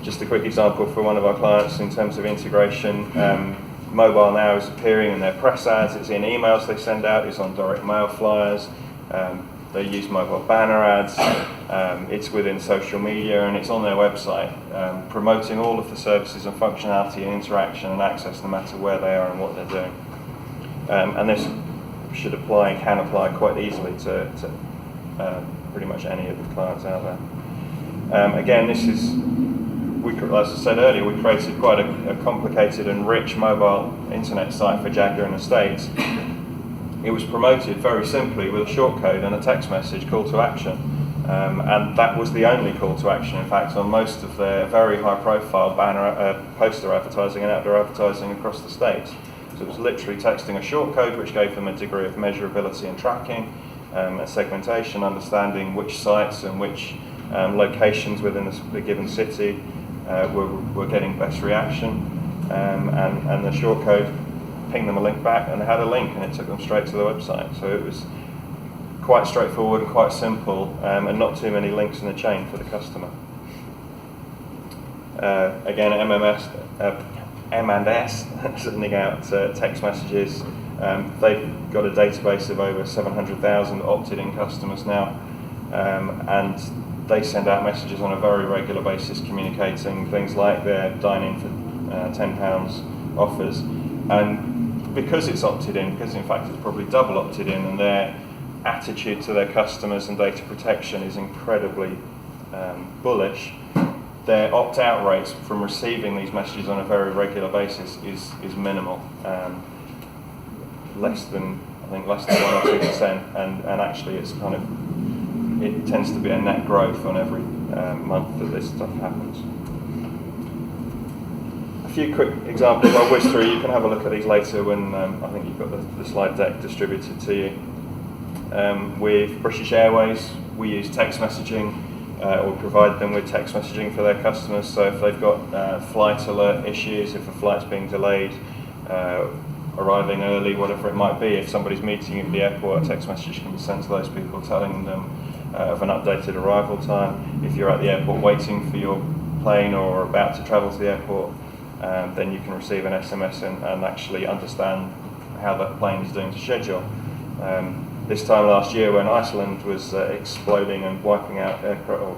Just a quick example for one of our clients in terms of integration. Mobile now is appearing in their press ads, it's in emails they send out, it's on direct mail flyers, they use mobile banner ads, it's within social media, and it's on their website, promoting all of the services and functionality and interaction and access no matter where they are and what they're doing. And this should apply and can apply quite easily to pretty much any of the clients out there. Again, this is, as I said earlier, we created quite a complicated and rich mobile internet site for Jaguar Estates. It was promoted very simply with a shortcode and a text message call to action. And that was the only call to action, in fact, on most of their very high profile banner, poster advertising and outdoor advertising across the States. So it was literally texting a shortcode which gave them a degree of measurability and tracking, and segmentation, understanding which sites and which locations within the given city were getting best reaction, and the shortcode pinged them a link back, and they had a link and it took them straight to the website. So it was quite straightforward and quite simple, and not too many links in the chain for the customer. Again, M&S sending out text messages. They've got a database of over 700,000 opted-in customers now, and they send out messages on a very regular basis communicating things like their dine-in for £10 offers. And because it's opted in, because in fact it's probably double opted in, and their attitude to their customers and data protection is incredibly bullish, their opt-out rates from receiving these messages on a very regular basis is minimal. Less than 1 or 2%, and actually it's kind of, it tends to be a net growth on every month that this stuff happens. A few quick examples I'll whiz through. You can have a look at these later when I think you've got the slide deck distributed to you. With British Airways, we use text messaging, or provide them with text messaging for their customers. So if they've got flight alert issues, if a flight's being delayed, arriving early, whatever it might be, if somebody's meeting you at the airport, a text message can be sent to those people telling them of an updated arrival time. If you're at the airport waiting for your plane or about to travel to the airport, then you can receive an SMS and actually understand how that plane is doing to schedule. This time last year when Iceland was exploding and wiping out aircraft, or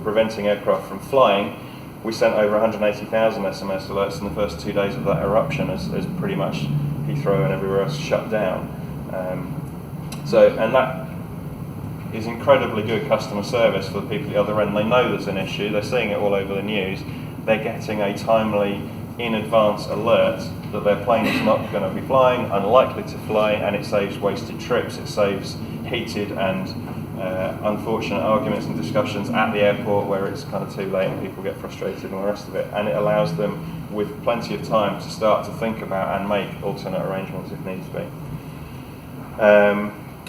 preventing aircraft from flying, we sent over 180,000 SMS alerts in the first 2 days of that eruption as pretty much Heathrow and everywhere else shut down. And that is incredibly good customer service for the people at the other end. They know there's an issue, they're seeing it all over the news, they're getting a timely, in advance alert that their plane is not going to be flying, unlikely to fly, and it saves wasted trips, it saves heated and unfortunate arguments and discussions at the airport where it's kind of too late and people get frustrated and all the rest of it, and it allows them with plenty of time to start to think about and make alternate arrangements if needs be.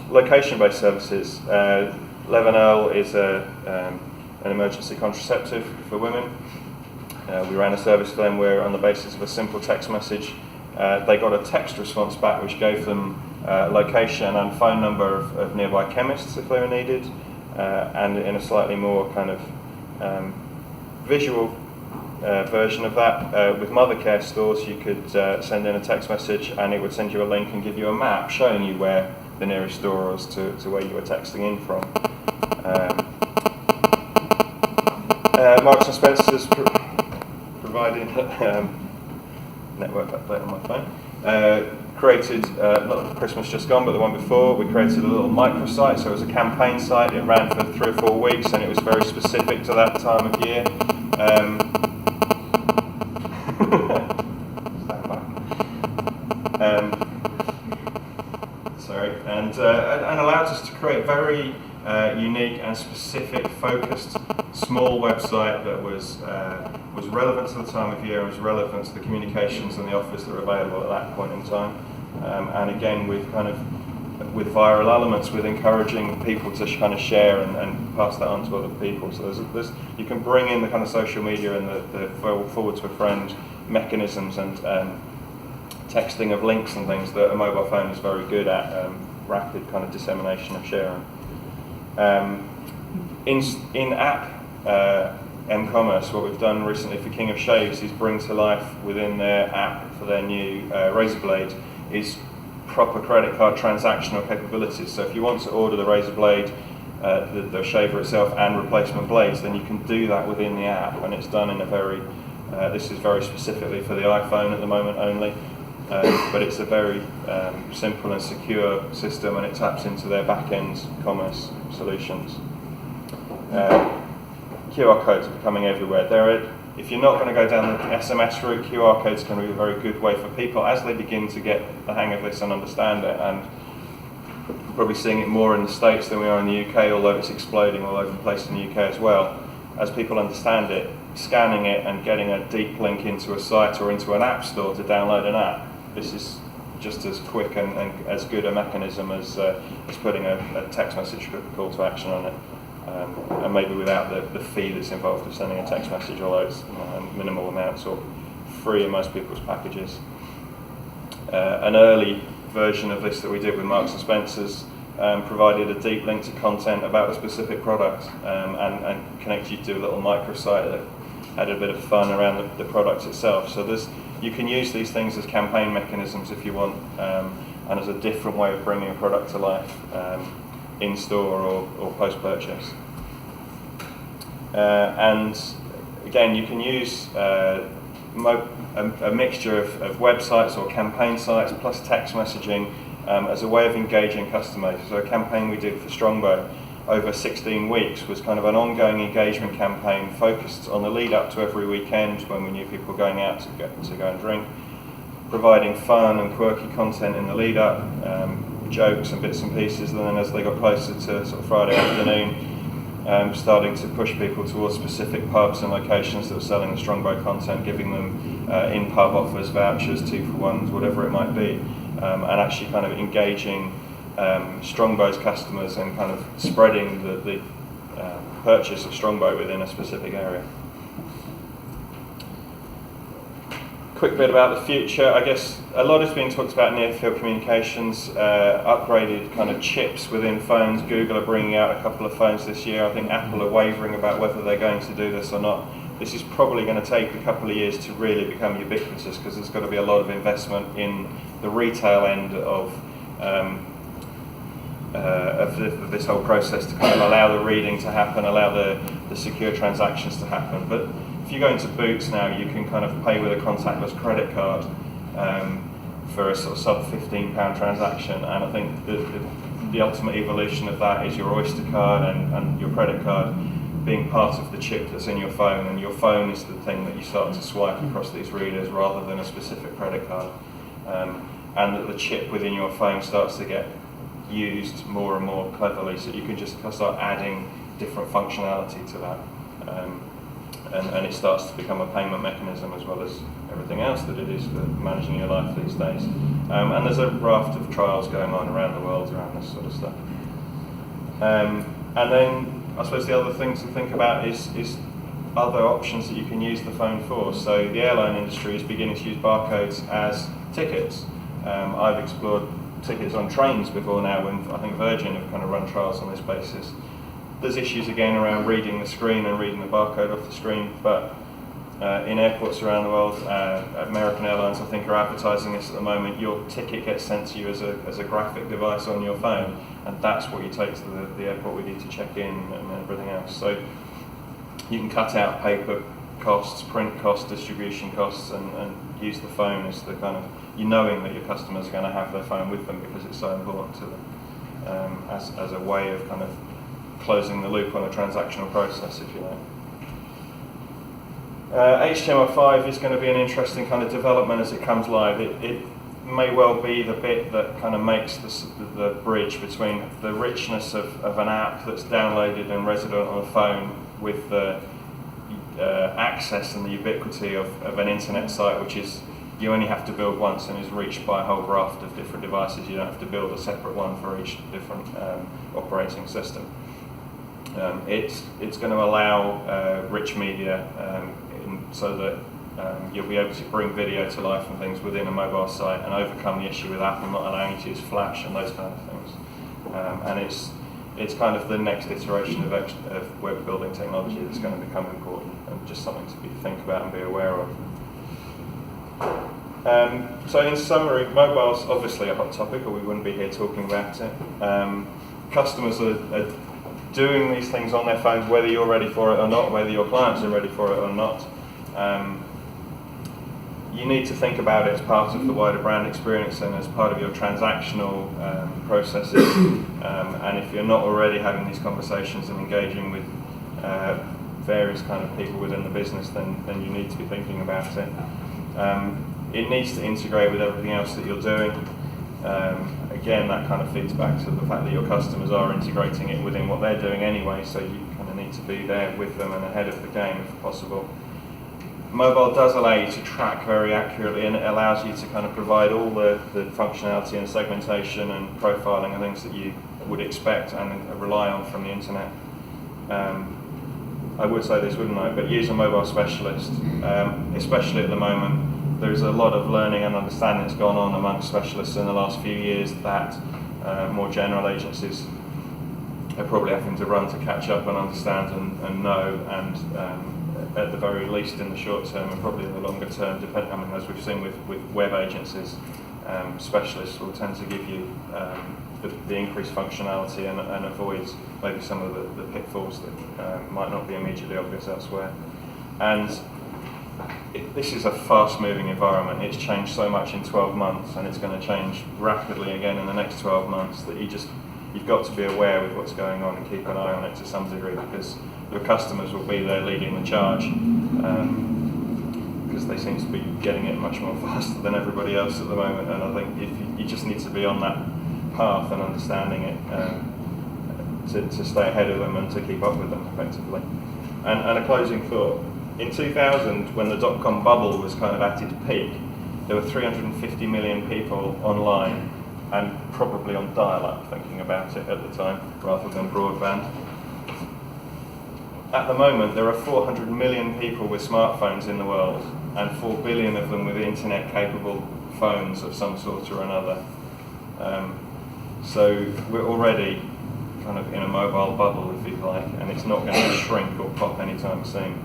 Location-based services. Levenel is an emergency contraceptive for women. We ran a service for them where, on the basis of a simple text message, they got a text response back which gave them location and phone number of nearby chemists if they were needed, and in a slightly more kind of visual version of that, with Mothercare stores you could send in a text message and it would send you a link and give you a map showing you where the nearest store was to where you were texting in from. Marks and Spencer's providing network update on my phone. Created, not Christmas just gone, but the one before, we created a little microsite, so it was a campaign site. It ran for 3 or 4 weeks and it was very specific to that time of year. And allowed us to create very unique and specific, focused, small website that was relevant to the time of year and was relevant to the communications and the offers that were available at that point in time. And again, with viral elements, with encouraging people to kind of share and pass that on to other people. So there's you can bring in the kind of social media and the forward to a friend mechanisms and texting of links and things that a mobile phone is very good at, rapid kind of dissemination of sharing. In-app m-commerce, what we've done recently for King of Shaves is bring to life within their app for their new razor blade is proper credit card transactional capabilities. So if you want to order the razor blade, the shaver itself and replacement blades, then you can do that within the app, and it's done in a very, this is very specifically for the iPhone at the moment only, but it's a very simple and secure system, and it taps into their back-end commerce solutions. QR codes are becoming everywhere. If you're not going to go down the SMS route, QR codes can be a very good way for people as they begin to get the hang of this and understand it. And we're probably seeing it more in the States than we are in the UK, although it's exploding all over the place in the UK as well. As people understand it, scanning it and getting a deep link into a site or into an app store to download an app, this is just as quick and as good a mechanism as putting a text message call to action on it. And maybe without the fee that's involved of sending a text message, although it's minimal amounts or free in most people's packages. An early version of this that we did with Marks and Spencer's provided a deep link to content about a specific product and connected you to a little microsite that had a bit of fun around the product itself. So you can use these things as campaign mechanisms if you want, and as a different way of bringing a product to life. In store or post-purchase. And again, you can use a mixture of websites or campaign sites plus text messaging as a way of engaging customers. So a campaign we did for Strongbow over 16 weeks was kind of an ongoing engagement campaign focused on the lead up to every weekend when we knew people were going out to go and drink, providing fun and quirky content in the lead up, jokes and bits and pieces, and then as they got closer to sort of Friday afternoon, starting to push people towards specific pubs and locations that were selling the Strongbow content, giving them in-pub offers, vouchers, 2-for-1s, whatever it might be, and actually kind of engaging Strongbow's customers and kind of spreading the purchase of Strongbow within a specific area. Quick bit about the future. I guess a lot is being talked about near-field communications, upgraded kind of chips within phones. Google are bringing out a couple of phones this year. I think Apple are wavering about whether they're going to do this or not. This is probably going to take a couple of years to really become ubiquitous because there's got to be a lot of investment in the retail end of this whole process to kind of allow the reading to happen, allow the secure transactions to happen. But if you go into Boots now, you can kind of pay with a contactless credit card for a sort of sub £15 transaction, and I think the ultimate evolution of that is your Oyster card and your credit card being part of the chip that's in your phone, and your phone is the thing that you start to swipe across these readers rather than a specific credit card, and that the chip within your phone starts to get used more and more cleverly, so you can just start adding different functionality to that. And it starts to become a payment mechanism as well as everything else that it is for managing your life these days. And there's a raft of trials going on around the world around this sort of stuff. And then I suppose the other thing to think about is other options that you can use the phone for. So the airline industry is beginning to use barcodes as tickets. I've explored tickets on trains before now, when I think Virgin have kind of run trials on this basis. There's issues again around reading the screen and reading the barcode off the screen, but in airports around the world, American Airlines I think are advertising this at the moment. Your ticket gets sent to you as a graphic device on your phone, and that's what you take to the airport with you to check in and everything else. So you can cut out paper costs, print costs, distribution costs, and use the phone as the kind of, knowing that your customers are going to have their phone with them because it's so important to them, as a way of kind of closing the loop on a transactional process, if you like. HTML5 is going to be an interesting kind of development as it comes live. It may well be the bit that kind of makes the bridge between the richness of an app that's downloaded and resident on a phone with the access and the ubiquity of an internet site, which is you only have to build once and is reached by a whole raft of different devices. You don't have to build a separate one for each different operating system. It's going to allow rich media so that you'll be able to bring video to life and things within a mobile site and overcome the issue with Apple not allowing you to use Flash and those kind of things. And it's kind of the next iteration of web building technology that's going to become important, and just something to think about and be aware of. So in summary, mobile's obviously a hot topic, or we wouldn't be here talking about it. Customers are doing these things on their phones, whether you're ready for it or not, whether your clients are ready for it or not. You need to think about it as part of the wider brand experience and as part of your transactional processes. And if you're not already having these conversations and engaging with various kind of people within the business, then you need to be thinking about it. It needs to integrate with everything else that you're doing. Again, that kind of feeds back to the fact that your customers are integrating it within what they're doing anyway, so you kind of need to be there with them and ahead of the game if possible. Mobile does allow you to track very accurately, and it allows you to kind of provide all the functionality and segmentation and profiling and things that you would expect and rely on from the internet. I would say this, wouldn't I, but use a mobile specialist, especially at the moment. There's a lot of learning and understanding that's gone on amongst specialists in the last few years that more general agencies are probably having to run to catch up and understand and know, and at the very least in the short term and probably in the longer term, as we've seen with web agencies, specialists will tend to give you the increased functionality and avoid maybe some of the pitfalls that might not be immediately obvious elsewhere. And this is a fast-moving environment. It's changed so much in 12 months, and it's going to change rapidly again in the next 12 months, that you've got to be aware with what's going on and keep an eye on it to some degree, because your customers will be there leading the charge, because they seem to be getting it much more faster than everybody else at the moment. And I think if you just need to be on that path and understanding it to stay ahead of them and to keep up with them effectively. And a closing thought. In 2000, when the dot-com bubble was kind of at its peak, there were 350 million people online and probably on dial-up thinking about it at the time, rather than broadband. At the moment, there are 400 million people with smartphones in the world, and 4 billion of them with internet-capable phones of some sort or another. So we're already kind of in a mobile bubble, if you like, and it's not going to shrink or pop anytime soon.